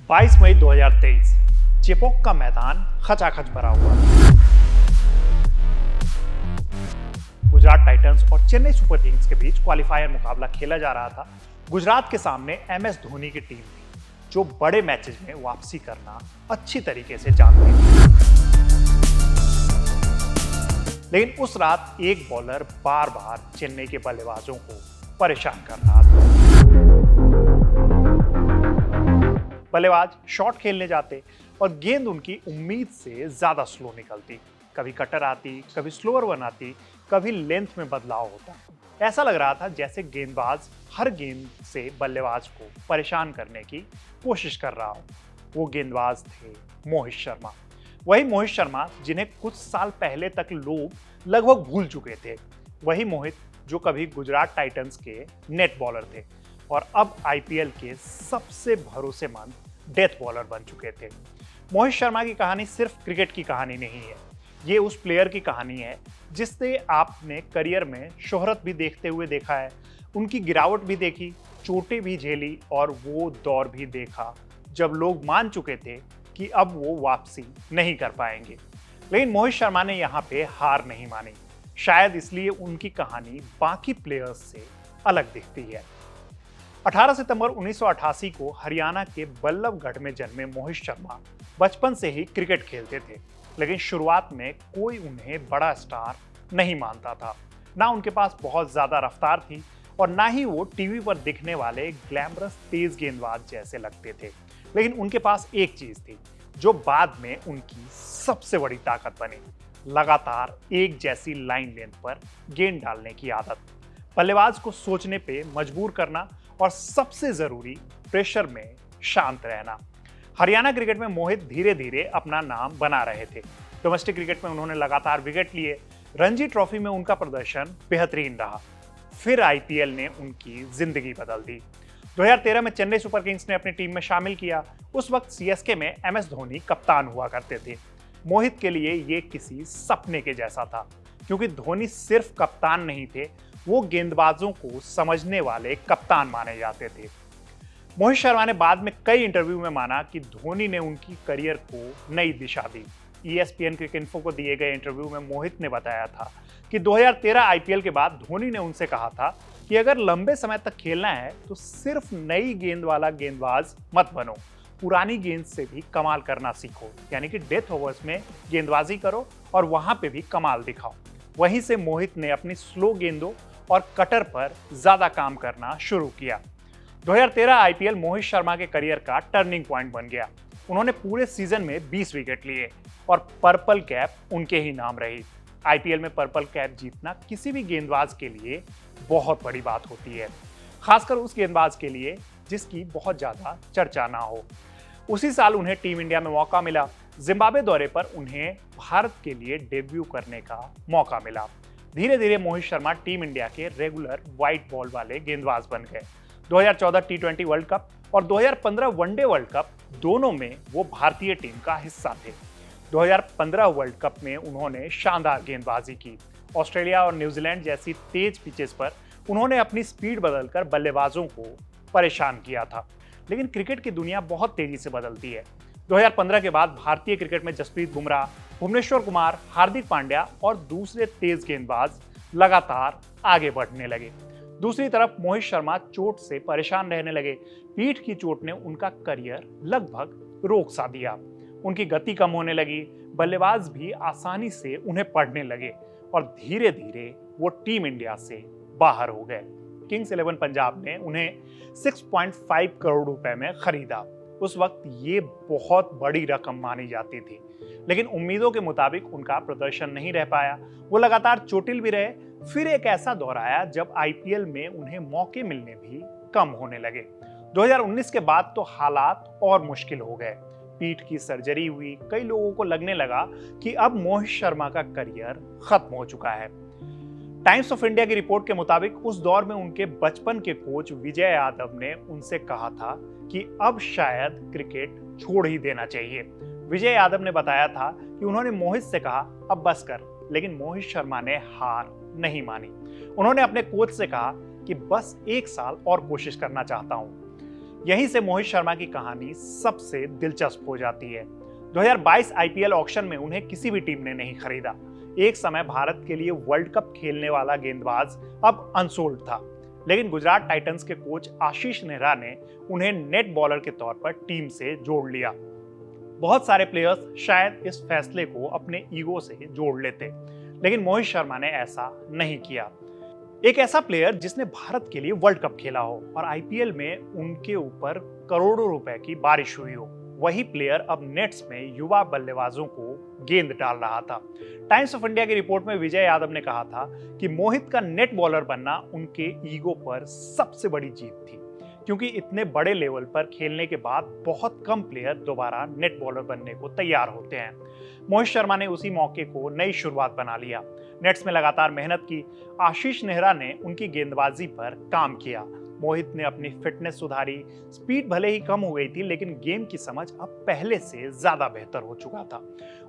22 मई 2023 चेपॉक का मैदान खचाखच भरा हुआ। गुजरात टाइटंस और चेन्नई सुपर किंग्स के बीच क्वालिफायर मुकाबला खेला जा रहा था। गुजरात के सामने एमएस धोनी की टीम थी, जो बड़े मैचेस में वापसी करना अच्छी तरीके से जानती थी। लेकिन उस रात एक बॉलर बार बार चेन्नई के बल्लेबाजों को परेशान कर रहा था। बल्लेबाज शॉट खेलने जाते और गेंद उनकी उम्मीद से ज्यादा स्लो निकलती। कभी कटर आती, कभी स्लोअर वन आती, कभी लेंथ में बदलाव होता। ऐसा लग रहा था जैसे गेंदबाज हर गेंद से बल्लेबाज को परेशान करने की कोशिश कर रहा हो। वो गेंदबाज थे मोहित शर्मा। वही मोहित शर्मा जिन्हें कुछ साल पहले तक लोग लगभग भूल चुके थे। वही मोहित जो कभी गुजरात टाइटंस के नेट बॉलर थे और अब आईपीएल के सबसे भरोसेमंद डेथ बॉलर बन चुके थे। मोहित शर्मा की कहानी सिर्फ क्रिकेट की कहानी नहीं है, ये उस प्लेयर की कहानी है जिससे आपने करियर में शोहरत भी देखते हुए देखा है, उनकी गिरावट भी देखी, चोटें भी झेली और वो दौर भी देखा जब लोग मान चुके थे कि अब वो वापसी नहीं कर पाएंगे। लेकिन मोहित शर्मा ने यहाँ पे हार नहीं मानी, शायद इसलिए उनकी कहानी बाकी प्लेयर्स से अलग दिखती है। 18 सितंबर 1988 को हरियाणा के बल्लभगढ़ में जन्मे मोहित शर्मा बचपन से ही क्रिकेट खेलते थे, लेकिन शुरुआत में कोई उन्हें बड़ा स्टार नहीं मानता था। ना उनके पास बहुत ज्यादा रफ्तार थी और ना ही वो टीवी पर दिखने वाले ग्लैमरस तेज गेंदबाज जैसे लगते थे। लेकिन उनके पास एक चीज थी जो बाद में उनकी सबसे बड़ी ताकत बनी, लगातार एक जैसी लाइन लेंथ पर गेंद डालने की आदत, बल्लेबाज को सोचने पे मजबूर करना और सबसे जरूरी प्रेशर में शांत रहना। हरियाणा क्रिकेट में मोहित धीरे धीरे अपना नाम बना रहे थे। डोमेस्टिक क्रिकेट में उन्होंने लगातार विकेट लिए, रणजी ट्रॉफी में उनका प्रदर्शन बेहतरीन रहा। फिर आईपीएल ने उनकी जिंदगी बदल दी। 2013 में चेन्नई सुपर किंग्स ने अपनी टीम में शामिल किया। उस वक्त सीएसके में एमएस धोनी कप्तान हुआ करते थे। मोहित के लिए ये किसी सपने के जैसा था, क्योंकि धोनी सिर्फ कप्तान नहीं थे, वो गेंदबाजों को समझने वाले कप्तान माने जाते थे। मोहित शर्मा ने बाद में कई इंटरव्यू में माना कि धोनी ने उनकी करियर को नई दिशा दी। ईएसपीएन क्रिकइन्फो को दिए गए इंटरव्यू में मोहित ने बताया था कि 2013 आईपीएल के बाद धोनी ने उनसे कहा था कि अगर लंबे समय तक खेलना है तो सिर्फ नई गेंद वाला गेंदबाज मत बनो, पुरानी गेंद से भी कमाल करना सीखो, यानी कि डेथ ओवर्स में गेंदबाजी करो और वहां पे भी कमाल दिखाओ। वहीं से मोहित ने अपनी स्लो गेंदों और कटर पर ज्यादा काम करना शुरू किया। 2013 आईपीएल मोहित शर्मा के करियर का टर्निंग पॉइंट बन गया। उन्होंने पूरे सीजन में 20 विकेट लिए और पर्पल कैप उनके ही नाम रही। आईपीएल में पर्पल कैप जीतना किसी भी गेंदबाज के लिए बहुत बड़ी बात होती है, खासकर उस गेंदबाज के लिए जिसकी बहुत ज्यादा चर्चा ना हो। उसी साल उन्हें टीम इंडिया में मौका मिला। जिम्बाब्वे दौरे पर उन्हें भारत के लिए डेब्यू करने का मौका मिला। धीरे धीरे मोहित शर्मा टीम इंडिया के रेगुलर व्हाइट बॉल वाले गेंदबाज बन गए। 2014 टी20 वर्ल्ड कप और 2015 वनडे वर्ल्ड कप दोनों में वो भारतीय टीम का हिस्सा थे। 2015 वर्ल्ड कप में उन्होंने शानदार गेंदबाजी की। ऑस्ट्रेलिया और न्यूजीलैंड जैसी तेज पिचेस पर उन्होंने अपनी स्पीड बदलकर बल्लेबाजों को परेशान किया था। लेकिन क्रिकेट की दुनिया बहुत तेजी से बदलती है। 2015 के बाद भारतीय क्रिकेट में जसप्रीत बुमराह, भुवनेश्वर कुमार, हार्दिक पांड्या और दूसरे तेज गेंदबाज लगातार आगे बढ़ने लगे। दूसरी तरफ मोहित शर्मा चोट से परेशान रहने लगे। पीठ की चोट ने उनका करियर लगभग रोक सा दिया। उनकी गति कम होने लगी, बल्लेबाज भी आसानी से उन्हें पढ़ने लगे और धीरे धीरे वो टीम इंडिया से बाहर हो गए। किंग्स 11 पंजाब ने उन्हें 6.5 करोड़ रुपए में खरीदा। उस वक्त ये बहुत बड़ी रकम मानी जाती थी, लेकिन उम्मीदों के मुताबिक उनका प्रदर्शन नहीं रह पाया। वो लगातार चोटिल भी रहे। फिर एक ऐसा दौर आया जब आईपीएल में उन्हें मौके मिलने भी कम होने लगे। 2019 के बाद तो हालात और मुश्किल हो गए। पीठ की सर्जरी हुई। कई लोगों को लगने लगा कि अब मोहित शर्मा का करियर खत्म हो चुका है। टाइम्स ऑफ इंडिया की रिपोर्ट के मुताबिक उस दौर में उनके बचपन के कोच विजय यादव ने उनसे कहा था कि अब शायद क्रिकेट छोड़ ही देना चाहिए। विजय यादव ने बताया था कि उन्होंने मोहित से कहा अब बस कर, लेकिन मोहित शर्मा ने हार नहीं मानी। उन्होंने अपने कोच से कहा कि बस एक साल और कोशिश करना चाहता हूं। यहीं से मोहित शर्मा की कहानी सबसे दिलचस्प हो जाती है। 2022 आईपीएल ऑक्शन में उन्हें किसी भी टीम ने नहीं खरीदा। एक समय भारत के लिए वर्ल्ड कप खेलने वाला गेंदबाज अब अनसोल्ड था, लेकिन गुजरात टाइटंस के कोच आशीष नेहरा ने उन्हें नेट बॉलर के तौर पर टीम से जोड़ लिया। बहुत सारे प्लेयर्स शायद इस फैसले को अपने ईगो से जोड़ लेते, लेकिन मोहित शर्मा ने ऐसा नहीं किया। एक ऐसा प्लेयर जिसने भारत के लिए वर्ल्ड कप खेला हो और आईपीएल में उनके ऊपर करोड़ों रुपए की बारिश हुई हो, वही प्लेयर अब नेट्स में युवा बल्लेबाजों को गेंद डाल रहा था। टाइम्स ऑफ इंडिया की रिपोर्ट में विजय यादव ने कहा था कि मोहित का नेट बॉलर बनना उनके ईगो पर सबसे बड़ी जीत थी, क्योंकि इतने बड़े लेवल पर खेलने के बाद बहुत कम प्लेयर दोबारा नेट बॉलर बनने को तैयार होते हैं। मोहित शर्मा ने उसी मौके को नई शुरुआत बना लिया। नेट्स में लगातार मेहनत की। आशीष नेहरा ने उनकी गेंदबाजी पर काम किया। मोहित ने अपनी फिटनेस सुधारी। स्पीड भले ही कम हो गई थी, लेकिन गेम की समझ अब पहले से ज्यादा बेहतर हो चुका था।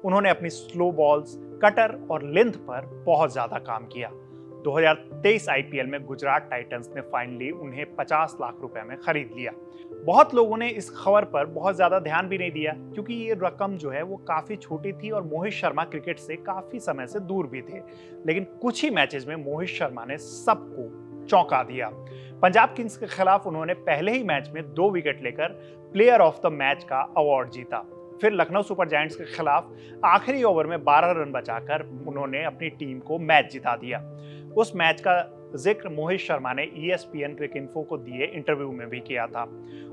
उन्होंने अपनी स्लो बॉल्स, कटर और लेंथ पर बहुत ज्यादा काम किया। 2023 आईपीएल में गुजरात टाइटंस ने फाइनली उन्हें 50 लाख रुपए में खरीद लिया। बहुत लोगों ने इस खबर पर बहुत ज्यादा ध्यान भी नहीं दिया, क्योंकि ये रकम जो है वो काफी छोटी थी और मोहित शर्मा क्रिकेट से काफी समय से दूर भी थे। लेकिन कुछ ही मैचेस में मोहित शर्मा ने सबको चौंका दिया। पंजाब किंग्स के खिलाफ उन्होंने पहले ही मैच में 2 विकेट लेकर प्लेयर ऑफ द मैच का अवार्ड जीता। फिर लखनऊ सुपर जायंट्स के खिलाफ आखिरी ओवर में 12 रन बचाकर उन्होंने अपनी टीम को मैच जिता दिया। उस मैच का जिक्र मोहित शर्मा ने ESPN क्रिकइन्फो को दिए इंटरव्यू में भी किया था।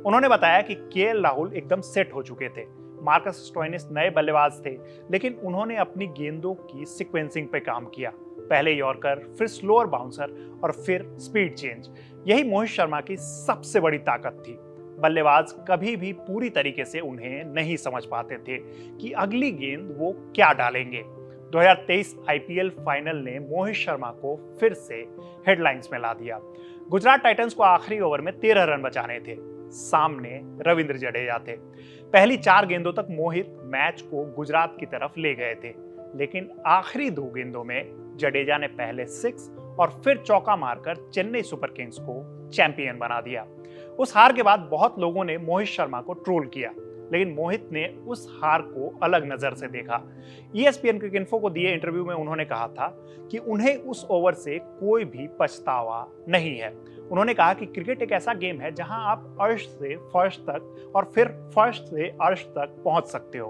उन्होंने बताया कि केएल राहुल एकदम सेट हो चुके थे। मार्कस स्टोइनिस नए बल्लेबाज थे, लेकिन उन्होंने अपनी गेंदों की सीक्वेंसिंग पे काम किया। पहले यॉर्कर, फिर स्लोअर बाउंसर और फिर स्पीड चेंज। यही मोहित शर्मा की सबसे बड़ी ताकत थी। बल्लेबाज कभी भी पूरी तरीके से उन्हें नहीं समझ पाते थे कि अगली गेंद वो क्या डालेंगे। 2023 आईपीएल फाइनल ने मोहित शर्मा को फिर से हेडलाइंस में ला दिया। गुजरात टाइटंस को आखिरी ओवर में 13 रन बचाने थे। सामने रविंद्र जडेजा थे। पहली 4 गेंदों तक मोहित मैच को गुजरात की तरफ ले गए थे, लेकिन आखिरी 2 गेंदों में जडेजा ने पहले 6 और फिर चौका मारकर चेन्नई सुपर किंग्स को चैंपियन बना दिया। उस हार के बाद बहुत लोगों ने मोहित शर्मा को ट्रोल किया, लेकिन मोहित ने उस हार को अलग नजर से देखा। ESPN क्रिकइन्फो को दिए इंटरव्यू में उन्होंने कहा था कि उन्हें उस ओवर से कोई भी पछतावा नहीं है। उन्होंने कहा कि क्रिकेट एक ऐसा गेम है जहां आप अर्श से फर्श तक और फिर फर्श से अर्श तक पहुंच सकते हो।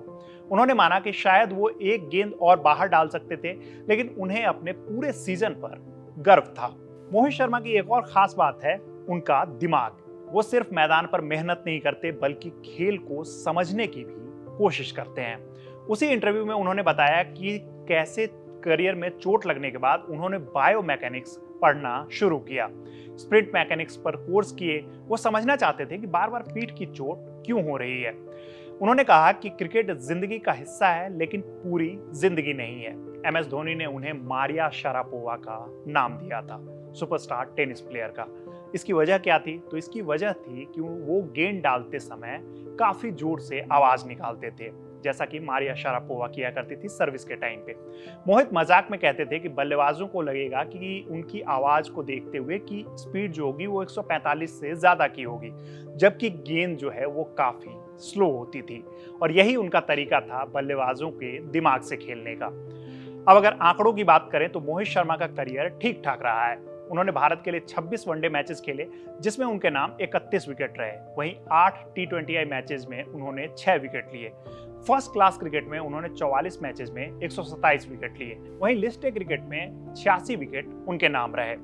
उन्होंने माना कि शायद वो एक गेंद और बाहर डाल सकते थे, लेकिन उन्हें अपने पूरे सीजन पर गर्व था। मोहित शर्मा की एक और खास बात है उनका दिमाग। वो सिर्फ मैदान पर मेहनत नहीं करते, बल्कि खेल को समझने की भी कोशिश करते हैं। उसी इंटरव्यू में उन्होंने बताया कि कैसे करियर में चोट लगने के बाद उन्होंने बायोमैकेनिक्स पढ़ना शुरू किया। स्प्रिंट मैकेनिक्स पर कोर्स किए। वो समझना चाहते थे कि बार बार पीठ की चोट क्यों हो रही है। उन्होंने कहा कि क्रिकेट जिंदगी का हिस्सा है, लेकिन पूरी जिंदगी नहीं है। MS धोनी ने उन्हें मारिया शारापोवा का नाम दिया था, सुपरस्टार टेनिस प्लेयर का। इसकी वजह क्या थी? तो इसकी वजह थी कि वो गेंद डालते समय काफी जोर से आवाज निकालते थे, जैसा कि मारिया शारापोवा किया करती थी सर्विस के टाइम पे। मोहित मजाक में कहते थे कि बल्लेबाजों को लगेगा कि उनकी आवाज को देखते हुए कि स्पीड जो होगी वो 145 से ज्यादा की होगी, जबकि गेंद जो है वो काफी स्लो होती थी। और यही उनका तरीका था बल्लेबाजों के दिमाग से खेलने का। अब अगर आंकड़ों की बात करें तो मोहित शर्मा का करियर ठीक ठाक रहा है। उन्होंने भारत के लिए 26 वनडे मैचेस खेले, जिसमें उनके नाम 31 विकेट रहे। वहीं 8 T20I मैचेस में उन्होंने 6 विकेट लिए। फर्स्ट क्लास क्रिकेट में उन्होंने 44 मैचेस में 127 विकेट लिए। वहीं लिस्ट ए क्रिकेट में 86 विकेट उनके नाम रहे।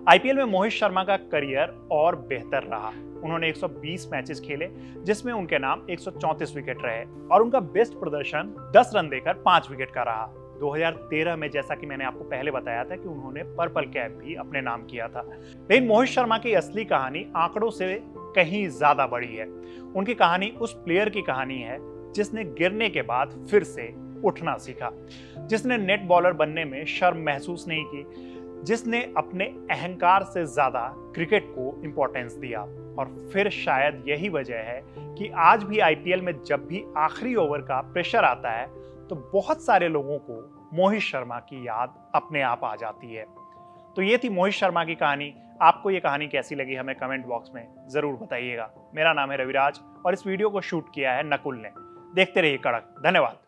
आईपीएल में मोहित शर्मा का करियर और बेहतर रहा। उन्होंने 120 मैचेस खेले, जिसमें उनके नाम 134 विकेट रहे और उनका बेस्ट प्रदर्शन 10 रन देकर 5 विकेट का रहा। 2013 में, जैसा कि मैंने आपको पहले बताया था, कि उन्होंने पर्पल कैप भी अपने नाम किया था। लेकिन मोहित शर्मा की असली कहानी आंकड़ों से कहीं ज्यादा बड़ी है। उनकी कहानी उस प्लेयर की कहानी है जिसने गिरने के बाद फिर से उठना सीखा, जिसने नेट बॉलर बनने में शर्म महसूस नहीं की, जिसने अपने अहंकार से ज्यादा क्रिकेट को इंपॉर्टेंस दिया। और फिर शायद यही वजह है कि आज भी आईपीएल में जब भी आखिरी ओवर का प्रेशर आता है तो बहुत सारे लोगों को मोहित शर्मा की याद अपने आप आ जाती है। तो ये थी मोहित शर्मा की कहानी। आपको ये कहानी कैसी लगी हमें कमेंट बॉक्स में जरूर बताइएगा। मेरा नाम है रविराज और इस वीडियो को शूट किया है नकुल ने। देखते रहिए कड़क। धन्यवाद।